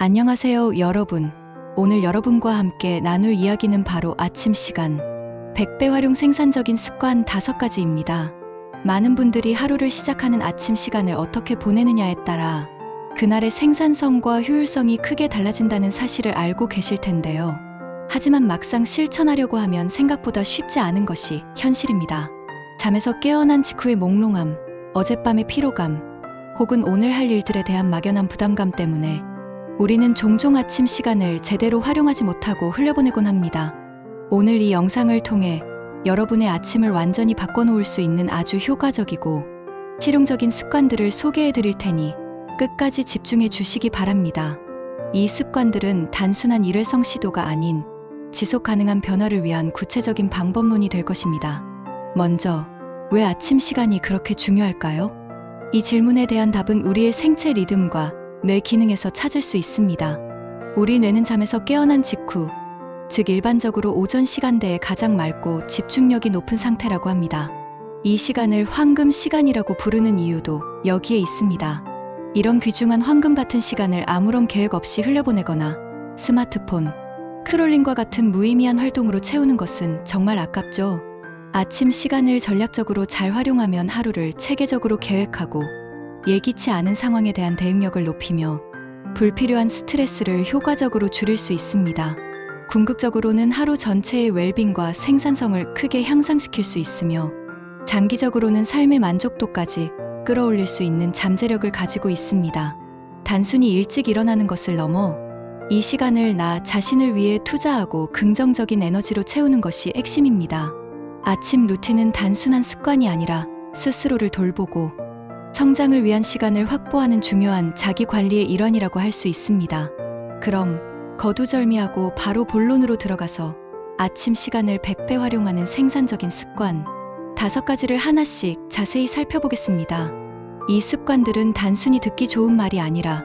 안녕하세요, 여러분. 오늘 여러분과 함께 나눌 이야기는 바로 아침 시간. 100배 활용 생산적인 습관 5가지입니다. 많은 분들이 하루를 시작하는 아침 시간을 어떻게 보내느냐에 따라 그날의 생산성과 효율성이 크게 달라진다는 사실을 알고 계실 텐데요. 하지만 막상 실천하려고 하면 생각보다 쉽지 않은 것이 현실입니다. 잠에서 깨어난 직후의 몽롱함, 어젯밤의 피로감, 혹은 오늘 할 일들에 대한 막연한 부담감 때문에 우리는 종종 아침 시간을 제대로 활용하지 못하고 흘려보내곤 합니다. 오늘 이 영상을 통해 여러분의 아침을 완전히 바꿔놓을 수 있는 아주 효과적이고 실용적인 습관들을 소개해 드릴 테니 끝까지 집중해 주시기 바랍니다. 이 습관들은 단순한 일회성 시도가 아닌 지속 가능한 변화를 위한 구체적인 방법론이 될 것입니다. 먼저, 왜 아침 시간이 그렇게 중요할까요? 이 질문에 대한 답은 우리의 생체 리듬과 뇌 기능에서 찾을 수 있습니다. 우리 뇌는 잠에서 깨어난 직후, 즉 일반적으로 오전 시간대에 가장 맑고 집중력이 높은 상태라고 합니다. 이 시간을 황금 시간이라고 부르는 이유도 여기에 있습니다. 이런 귀중한 황금 같은 시간을 아무런 계획 없이 흘려보내거나 스마트폰, 크롤링과 같은 무의미한 활동으로 채우는 것은 정말 아깝죠. 아침 시간을 전략적으로 잘 활용하면 하루를 체계적으로 계획하고 예기치 않은 상황에 대한 대응력을 높이며 불필요한 스트레스를 효과적으로 줄일 수 있습니다. 궁극적으로는 하루 전체의 웰빙과 생산성을 크게 향상시킬 수 있으며 장기적으로는 삶의 만족도까지 끌어올릴 수 있는 잠재력을 가지고 있습니다. 단순히 일찍 일어나는 것을 넘어 이 시간을 나 자신을 위해 투자하고 긍정적인 에너지로 채우는 것이 핵심입니다. 아침 루틴은 단순한 습관이 아니라 스스로를 돌보고 성장을 위한 시간을 확보하는 중요한 자기 관리의 일환이라고 할 수 있습니다. 그럼 거두절미하고 바로 본론으로 들어가서 아침 시간을 100배 활용하는 생산적인 습관 5가지를 하나씩 자세히 살펴보겠습니다. 이 습관들은 단순히 듣기 좋은 말이 아니라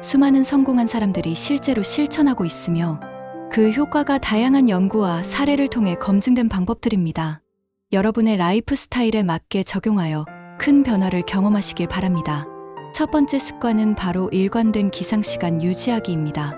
수많은 성공한 사람들이 실제로 실천하고 있으며 그 효과가 다양한 연구와 사례를 통해 검증된 방법들입니다. 여러분의 라이프 스타일에 맞게 적용하여 큰 변화를 경험하시길 바랍니다. 첫 번째 습관은 바로 일관된 기상시간 유지하기입니다.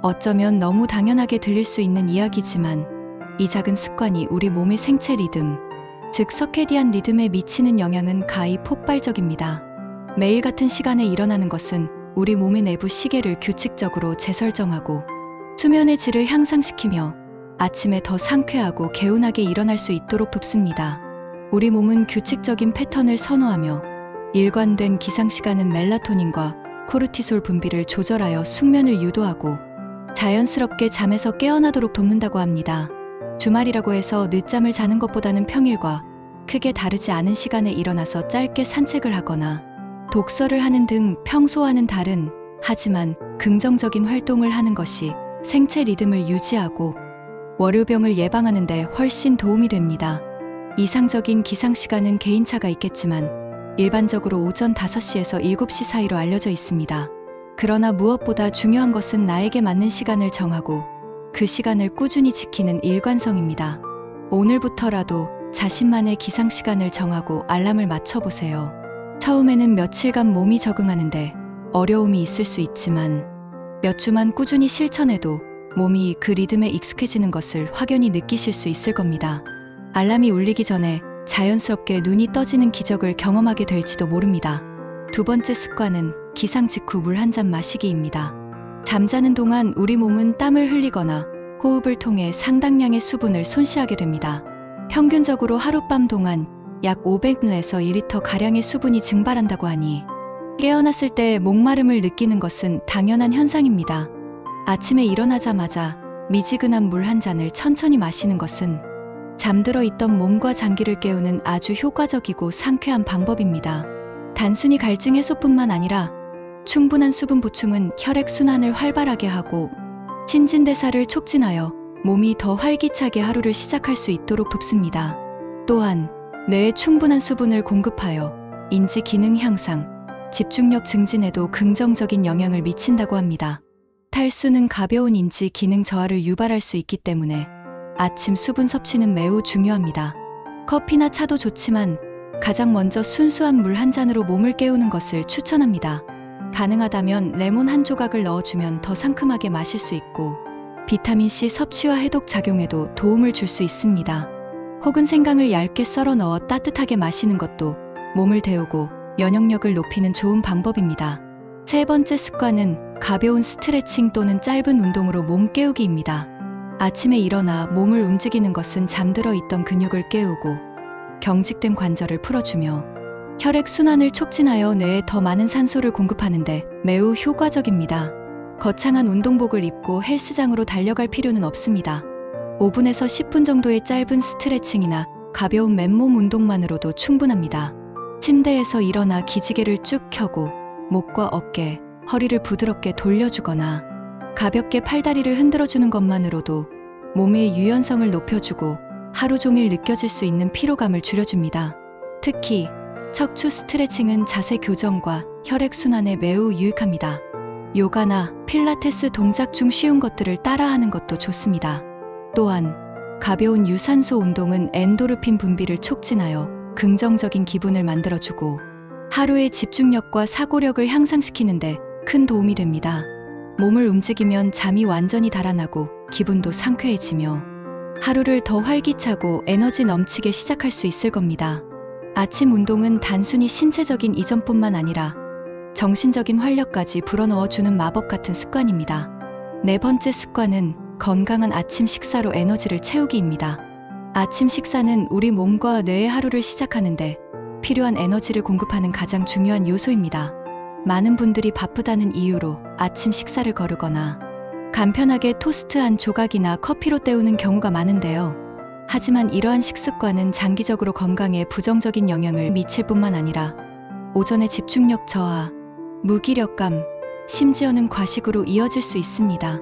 어쩌면 너무 당연하게 들릴 수 있는 이야기지만 이 작은 습관이 우리 몸의 생체 리듬, 즉 서케디안 리듬에 미치는 영향은 가히 폭발적입니다. 매일 같은 시간에 일어나는 것은 우리 몸의 내부 시계를 규칙적으로 재설정하고 수면의 질을 향상시키며 아침에 더 상쾌하고 개운하게 일어날 수 있도록 돕습니다. 우리 몸은 규칙적인 패턴을 선호하며 일관된 기상시간은 멜라토닌과 코르티솔 분비를 조절하여 숙면을 유도하고 자연스럽게 잠에서 깨어나도록 돕는다고 합니다. 주말이라고 해서 늦잠을 자는 것보다는 평일과 크게 다르지 않은 시간에 일어나서 짧게 산책을 하거나 독서를 하는 등 평소와는 다른 하지만 긍정적인 활동을 하는 것이 생체 리듬을 유지하고 월요병을 예방하는 데 훨씬 도움이 됩니다. 이상적인 기상시간은 개인차가 있겠지만 일반적으로 오전 5시에서 7시 사이로 알려져 있습니다. 그러나 무엇보다 중요한 것은 나에게 맞는 시간을 정하고 그 시간을 꾸준히 지키는 일관성입니다. 오늘부터라도 자신만의 기상시간을 정하고 알람을 맞춰보세요. 처음에는 며칠간 몸이 적응하는데 어려움이 있을 수 있지만 몇 주만 꾸준히 실천해도 몸이 그 리듬에 익숙해지는 것을 확연히 느끼실 수 있을 겁니다. 알람이 울리기 전에 자연스럽게 눈이 떠지는 기적을 경험하게 될지도 모릅니다. 두 번째 습관은 기상 직후 물 한 잔 마시기입니다. 잠자는 동안 우리 몸은 땀을 흘리거나 호흡을 통해 상당량의 수분을 손실하게 됩니다. 평균적으로 하룻밤 동안 약 500ml에서 1리터 가량의 수분이 증발한다고 하니 깨어났을 때 목마름을 느끼는 것은 당연한 현상입니다. 아침에 일어나자마자 미지근한 물 한 잔을 천천히 마시는 것은 잠들어 있던 몸과 장기를 깨우는 아주 효과적이고 상쾌한 방법입니다. 단순히 갈증 해소뿐만 아니라 충분한 수분 보충은 혈액순환을 활발하게 하고 신진대사를 촉진하여 몸이 더 활기차게 하루를 시작할 수 있도록 돕습니다. 또한 뇌에 충분한 수분을 공급하여 인지 기능 향상, 집중력 증진에도 긍정적인 영향을 미친다고 합니다. 탈수는 가벼운 인지 기능 저하를 유발할 수 있기 때문에 아침 수분 섭취는 매우 중요합니다. 커피나 차도 좋지만 가장 먼저 순수한 물 한 잔으로 몸을 깨우는 것을 추천합니다. 가능하다면 레몬 한 조각을 넣어주면 더 상큼하게 마실 수 있고 비타민C 섭취와 해독 작용에도 도움을 줄 수 있습니다. 혹은 생강을 얇게 썰어 넣어 따뜻하게 마시는 것도 몸을 데우고 면역력을 높이는 좋은 방법입니다. 세 번째 습관은 가벼운 스트레칭 또는 짧은 운동으로 몸 깨우기입니다. 아침에 일어나 몸을 움직이는 것은 잠들어 있던 근육을 깨우고 경직된 관절을 풀어주며 혈액순환을 촉진하여 뇌에 더 많은 산소를 공급하는데 매우 효과적입니다. 거창한 운동복을 입고 헬스장으로 달려갈 필요는 없습니다. 5분에서 10분 정도의 짧은 스트레칭이나 가벼운 맨몸 운동만으로도 충분합니다. 침대에서 일어나 기지개를 쭉 켜고 목과 어깨, 허리를 부드럽게 돌려주거나 가볍게 팔다리를 흔들어주는 것만으로도 몸의 유연성을 높여주고 하루 종일 느껴질 수 있는 피로감을 줄여줍니다. 특히 척추 스트레칭은 자세 교정과 혈액순환에 매우 유익합니다. 요가나 필라테스 동작 중 쉬운 것들을 따라하는 것도 좋습니다. 또한 가벼운 유산소 운동은 엔도르핀 분비를 촉진하여 긍정적인 기분을 만들어주고 하루의 집중력과 사고력을 향상시키는데 큰 도움이 됩니다. 몸을 움직이면 잠이 완전히 달아나고 기분도 상쾌해지며 하루를 더 활기차고 에너지 넘치게 시작할 수 있을 겁니다. 아침 운동은 단순히 신체적인 이전뿐만 아니라 정신적인 활력까지 불어넣어주는 마법 같은 습관입니다. 네 번째 습관은 건강한 아침 식사로 에너지를 채우기입니다. 아침 식사는 우리 몸과 뇌의 하루를 시작하는데 필요한 에너지를 공급하는 가장 중요한 요소입니다. 많은 분들이 바쁘다는 이유로 아침 식사를 거르거나 간편하게 토스트 한 조각이나 커피로 때우는 경우가 많은데요. 하지만 이러한 식습관은 장기적으로 건강에 부정적인 영향을 미칠 뿐만 아니라 오전의 집중력 저하, 무기력감, 심지어는 과식으로 이어질 수 있습니다.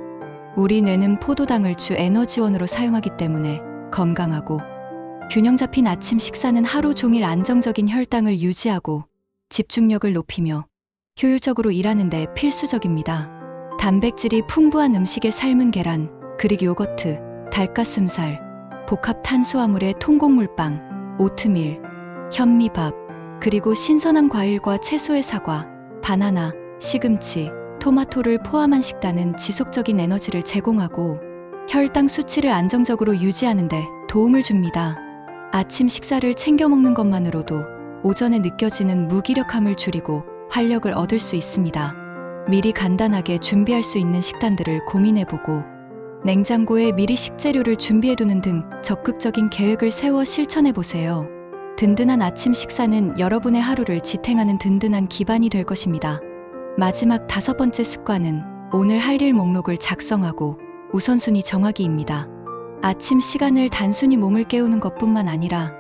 우리 뇌는 포도당을 주 에너지원으로 사용하기 때문에 건강하고 균형 잡힌 아침 식사는 하루 종일 안정적인 혈당을 유지하고 집중력을 높이며 효율적으로 일하는 데 필수적입니다. 단백질이 풍부한 음식에 삶은 계란, 그릭 요거트, 닭가슴살, 복합 탄수화물의 통곡물빵, 오트밀, 현미밥, 그리고 신선한 과일과 채소의 사과, 바나나, 시금치, 토마토를 포함한 식단은 지속적인 에너지를 제공하고 혈당 수치를 안정적으로 유지하는 데 도움을 줍니다. 아침 식사를 챙겨 먹는 것만으로도 오전에 느껴지는 무기력함을 줄이고 활력을 얻을 수 있습니다. 미리 간단하게 준비할 수 있는 식단들을 고민해보고 냉장고에 미리 식재료를 준비해두는 등 적극적인 계획을 세워 실천해보세요. 든든한 아침 식사는 여러분의 하루를 지탱하는 든든한 기반이 될 것입니다. 마지막 5번째 습관은 오늘 할 일 목록을 작성하고 우선순위 정하기입니다. 아침 시간을 단순히 몸을 깨우는 것뿐만 아니라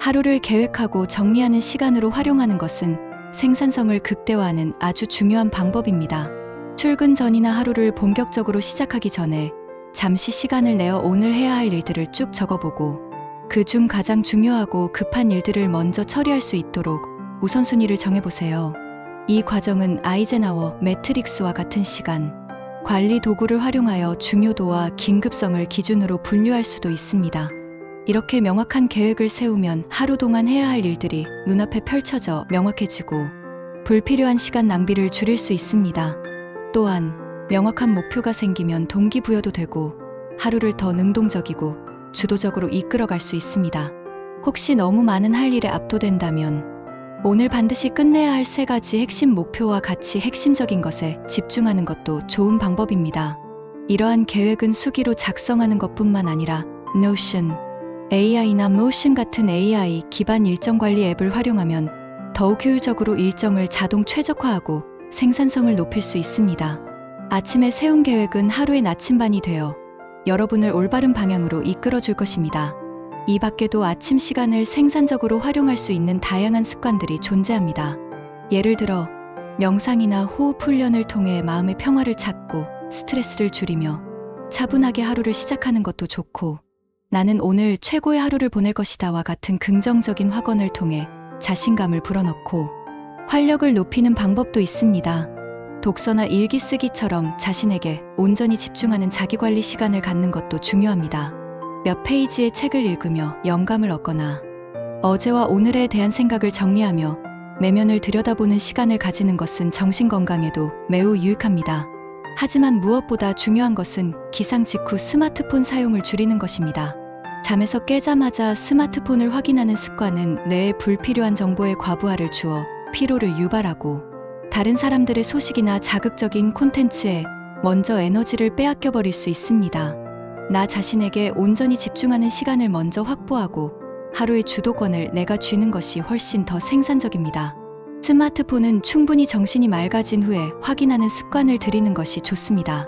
하루를 계획하고 정리하는 시간으로 활용하는 것은 생산성을 극대화하는 아주 중요한 방법입니다. 출근 전이나 하루를 본격적으로 시작하기 전에 잠시 시간을 내어 오늘 해야 할 일들을 쭉 적어보고 그중 가장 중요하고 급한 일들을 먼저 처리할 수 있도록 우선순위를 정해보세요. 이 과정은 아이젠하워 매트릭스와 같은 시간, 관리 도구를 활용하여 중요도와 긴급성을 기준으로 분류할 수도 있습니다. 이렇게 명확한 계획을 세우면 하루 동안 해야 할 일들이 눈앞에 펼쳐져 명확해지고 불필요한 시간 낭비를 줄일 수 있습니다. 또한 명확한 목표가 생기면 동기부여도 되고 하루를 더 능동적이고 주도적으로 이끌어갈 수 있습니다. 혹시 너무 많은 할 일에 압도된다면 오늘 반드시 끝내야 할 3가지 핵심 목표와 같이 핵심적인 것에 집중하는 것도 좋은 방법입니다. 이러한 계획은 수기로 작성하는 것뿐만 아니라 Notion, AI나 Motion 같은 AI 기반 일정 관리 앱을 활용하면 더욱 효율적으로 일정을 자동 최적화하고 생산성을 높일 수 있습니다. 아침에 세운 계획은 하루의 나침반이 되어 여러분을 올바른 방향으로 이끌어줄 것입니다. 이 밖에도 아침 시간을 생산적으로 활용할 수 있는 다양한 습관들이 존재합니다. 예를 들어 명상이나 호흡 훈련을 통해 마음의 평화를 찾고 스트레스를 줄이며 차분하게 하루를 시작하는 것도 좋고 나는 오늘 최고의 하루를 보낼 것이다와 같은 긍정적인 확언을 통해 자신감을 불어넣고 활력을 높이는 방법도 있습니다. 독서나 일기 쓰기처럼 자신에게 온전히 집중하는 자기관리 시간을 갖는 것도 중요합니다. 몇 페이지의 책을 읽으며 영감을 얻거나 어제와 오늘에 대한 생각을 정리하며 내면을 들여다보는 시간을 가지는 것은 정신 건강에도 매우 유익합니다. 하지만 무엇보다 중요한 것은 기상 직후 스마트폰 사용을 줄이는 것입니다. 잠에서 깨자마자 스마트폰을 확인하는 습관은 뇌에 불필요한 정보의 과부하를 주어 피로를 유발하고 다른 사람들의 소식이나 자극적인 콘텐츠에 먼저 에너지를 빼앗겨 버릴 수 있습니다. 나 자신에게 온전히 집중하는 시간을 먼저 확보하고 하루의 주도권을 내가 쥐는 것이 훨씬 더 생산적입니다. 스마트폰은 충분히 정신이 맑아진 후에 확인하는 습관을 들이는 것이 좋습니다.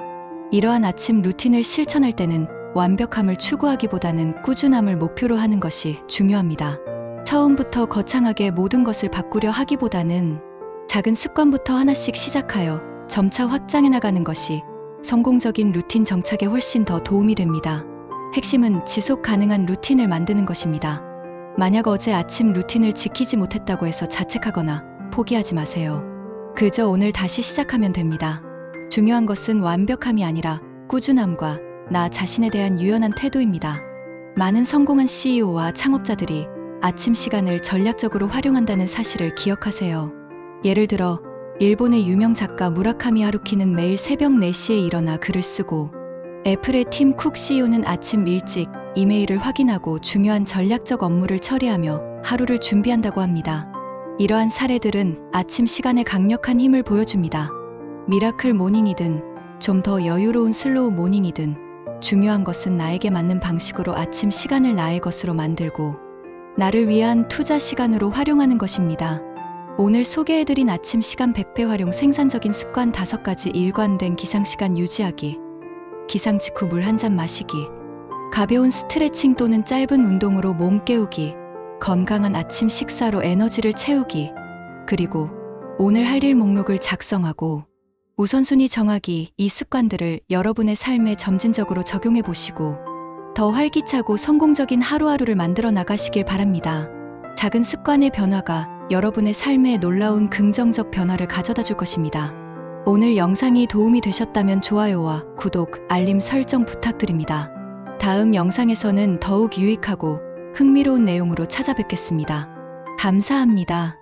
이러한 아침 루틴을 실천할 때는 완벽함을 추구하기보다는 꾸준함을 목표로 하는 것이 중요합니다. 처음부터 거창하게 모든 것을 바꾸려 하기보다는 작은 습관부터 하나씩 시작하여 점차 확장해 나가는 것이 성공적인 루틴 정착에 훨씬 더 도움이 됩니다. 핵심은 지속 가능한 루틴을 만드는 것입니다. 만약 어제 아침 루틴을 지키지 못했다고 해서 자책하거나 포기하지 마세요. 그저 오늘 다시 시작하면 됩니다. 중요한 것은 완벽함이 아니라 꾸준함과 나 자신에 대한 유연한 태도입니다. 많은 성공한 CEO와 창업자들이 아침 시간을 전략적으로 활용한다는 사실을 기억하세요. 예를 들어 일본의 유명 작가 무라카미 하루키는 매일 새벽 4시에 일어나 글을 쓰고 애플의 팀 쿡 CEO는 아침 일찍 이메일을 확인하고 중요한 전략적 업무를 처리하며 하루를 준비한다고 합니다. 이러한 사례들은 아침 시간에 강력한 힘을 보여줍니다. 미라클 모닝이든 좀 더 여유로운 슬로우 모닝이든 중요한 것은 나에게 맞는 방식으로 아침 시간을 나의 것으로 만들고 나를 위한 투자 시간으로 활용하는 것입니다. 오늘 소개해드린 아침 시간 100배 활용 생산적인 습관 5가지 일관된 기상시간 유지하기, 기상 직후 물 한 잔 마시기, 가벼운 스트레칭 또는 짧은 운동으로 몸 깨우기, 건강한 아침 식사로 에너지를 채우기, 그리고 오늘 할 일 목록을 작성하고 우선순위 정하기, 이 습관들을 여러분의 삶에 점진적으로 적용해 보시고 더 활기차고 성공적인 하루하루를 만들어 나가시길 바랍니다. 작은 습관의 변화가 여러분의 삶에 놀라운 긍정적 변화를 가져다 줄 것입니다. 오늘 영상이 도움이 되셨다면 좋아요와 구독, 알림 설정 부탁드립니다. 다음 영상에서는 더욱 유익하고 흥미로운 내용으로 찾아뵙겠습니다. 감사합니다.